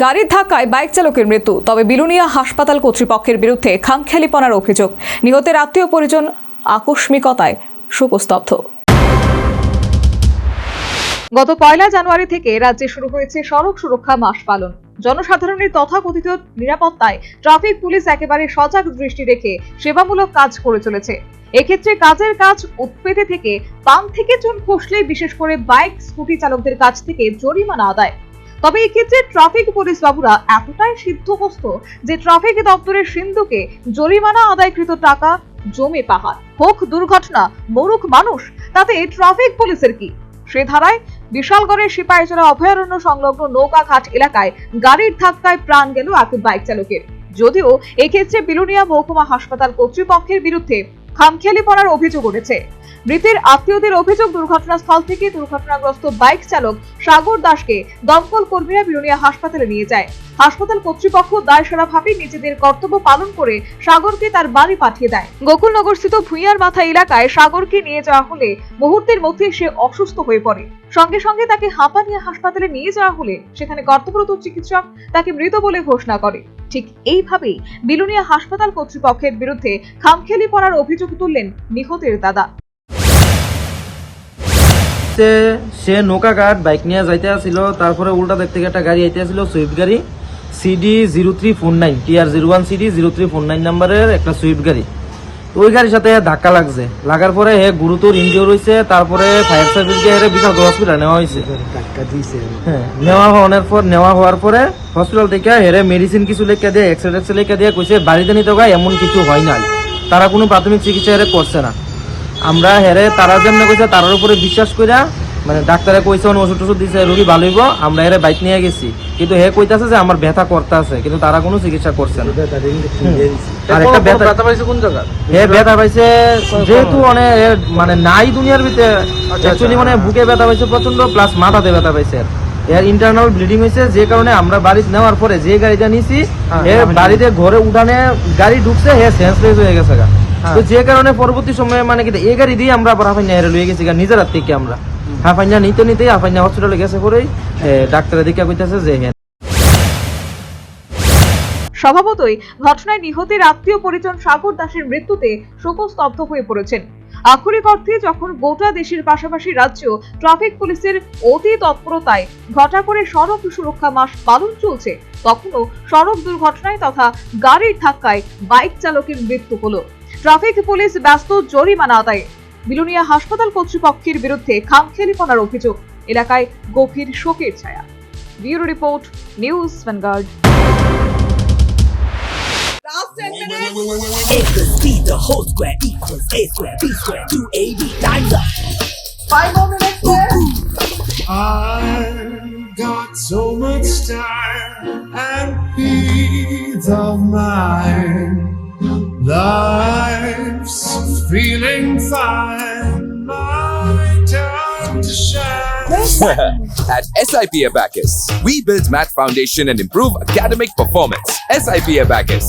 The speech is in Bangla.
গাড়ির ধাক্কায় বাইক চালকের মৃত্যু। তবে বিলুনিয়া হাসপাতাল কর্তৃপক্ষের বিরুদ্ধে খামখেয়ালিপনার অভিযোগ। নিহতের আত্মীয় পরিজন আকস্মিকতায় শোকস্তব্ধ। গত 1 জানুয়ারি থেকে রাজ্যে শুরু হয়েছে সড়ক সুরক্ষা মাস পালন। জনসাধারণের তথাকথিত নিরাপত্তায় ট্রাফিক পুলিশ একেবারে সজাগ দৃষ্টি রেখে সেবামূলক কাজ করে চলেছে। এক্ষেত্রে কাজের কাজ উৎপেতে থেকে পান থেকে চুন খসলেই বিশেষ করে বাইক স্কুটি চালকদের কাছ থেকে জরিমানা আদায়। তবে এক্ষেত্রে ট্রাফিক পুলিশ বাবুরা এতটাই সিদ্ধহস্ত যে ট্রাফিক দপ্তরের সিন্ধুকে জরিমানা আদায়কৃত টাকা জমে পাহাড়। হোক দুর্ঘটনা, মরুক মানুষ, তাতে ট্রাফিক পুলিশের কি? সে ধারায় বিশালগড়ের সিপাহীজলা অভয়ারণ্য সংলগ্ন নৌকাঘাট এলাকায় গাড়ির ধাক্কায় প্রাণ গেল এক বাইক চালকের। যদিও এক্ষেত্রে বিলুনিয়া মহকুমা হাসপাতাল কর্তৃপক্ষের বিরুদ্ধে খামখেয়ালিপনার অভিযোগ উঠেছে। মৃতের আত্মীয়দের অভিযোগ, দুর্ঘটনাস্থল থেকে দুর্ঘটনাগ্রস্ত বাইক চালক সাগর দাসকে দমকল কর্মীরা বিলুনিয়া হাসপাতালে নিয়ে যায়। হাসপাতাল কর্তৃপক্ষ দায়সারাভাবে নিজেদের কর্তব্য পালন করে সাগরকে তার বাড়ি পাঠিয়ে দেয়। গোকুলনগরস্থিত ভুঁইয়ার মাথা এলাকায় সাগরকে নিয়ে যাওয়া হলে মুহূর্তের মধ্যে সে অসুস্থ হয়ে পড়ে। সঙ্গে সঙ্গে তাকে হাঁপানিয়া হাসপাতালে নিয়ে যাওয়া হলে সেখানে কর্তব্যরত চিকিৎসক তাকে মৃত বলে ঘোষণা করে। ঠিক এইভাবেই বিলুনিয়া হাসপাতাল কর্তৃপক্ষের বিরুদ্ধে খামখেয়ালিপনার অভিযোগ তুললেন নিহতের দাদা। সে নৌকাঘাট বাইক নিয়ে যাইতে আসছিল, তারপরে উল্টা দিক থেকে একটা গাড়ি আইতে আসছিল, সুইফট গাড়ি CD0349 TR01 CD0349 নাম্বারের একটা সুইফট গাড়ি। ওই গাড়ির সাথে ধাক্কা লাগছে, লাগার পরে হে গুরুতর ইনজিওর হয়েছে। তারপরে ফায়ার সার্ভিসকে হেরে বিশাল হসপিটাল নেওয়া হয়েছে। নেওয়া হওয়ার পরে হসপিটাল থেকে হেরে মেডিসিন কিছু লেখা দিয়ে এক্সরে লেখা দিয়ে কইছে বাড়িতে নিতে গা এমন কিছু হয় নাই, তারা কোনো প্রাথমিক চিকিৎসা হেরে করছে না। আমরা হেরে তারা যেমন কইছে তার উপরে বিশ্বাস কইরা, মানে ডাক্তারে কইছে ওষুধ টষুধ দিছে রোগী ভালো হইব, আমরা হেরে বাইক নিয়ে গেছি। কিন্তু হে কইতাছে যে আমার ব্যথা করতে আছে, কিন্তু তারা কোনো চিকিৎসা করছে না। আর একটা ব্যথা পাইছে কোন জায়গা? হে ব্যথা পাইছে যেহেতু অনেক মানে নাই দুনিয়ার ভিতরে, অ্যাকচুয়ালি মানে বুকে ব্যথা পাইছে প্রচন্ড, প্লাস মাথাতে ব্যথা পাইছে। এর ইন্টারনাল ব্লিডিং হয়েছে, যে কারণে আমরা বাড়িতে নেওয়ার পরে যে গাড়িটা নিছি হে বাড়িতে ঘরে উঠানে গাড়ি ঢুকছে, হে সেন্সলেস হয়ে গেছে। তো যে কারণে পরবর্তী সময়ে মানে কি এই গাড়ি দিয়ে আমরা আবার হাফাইনা হেরে লয়ে গেছি নিজের হাত থেকে। আমরা হাফাইনা নিতেই হাফাইনা হসপিটালে গেছে করেই ডাক্তারের দিকে কইতাছে যে হ্যাঁ। স্বভাবতই ঘটনায় নিহতের আত্মীয় পরিজন সাগর দাসের মৃত্যুতে শোকস্তব্ধ হয়ে পড়েছেন। আক্ষরিক অর্থে যখন গোটা দেশের পাশাপাশি রাজ্য ট্রাফিক পুলিশের অতি তৎপরতায় ঘটা করে সড়ক সুরক্ষা মাস পালন চলছে, তখনও সড়ক দুর্ঘটনায় তথা গাড়ির ধাক্কায় বাইক চালকের মৃত্যু হলো। ট্রাফিক পুলিশ ব্যস্ত জরিমানা আদায়ে। বিলুনিয়া হাসপাতাল কর্তৃপক্ষের বিরুদ্ধে খামখেয়ালিপনার অভিযোগ, এলাকায় গভীর শোকের ছায়া। Bureau report, news vanguard. A plus B, the whole square equals A square, B square, 2AB, time's up. 5 more minutes there. I've got so much time and peace of mind. Life's feeling fine. My time to shine. At SIP Abacus, we build math foundation and improve academic performance. SIP Abacus,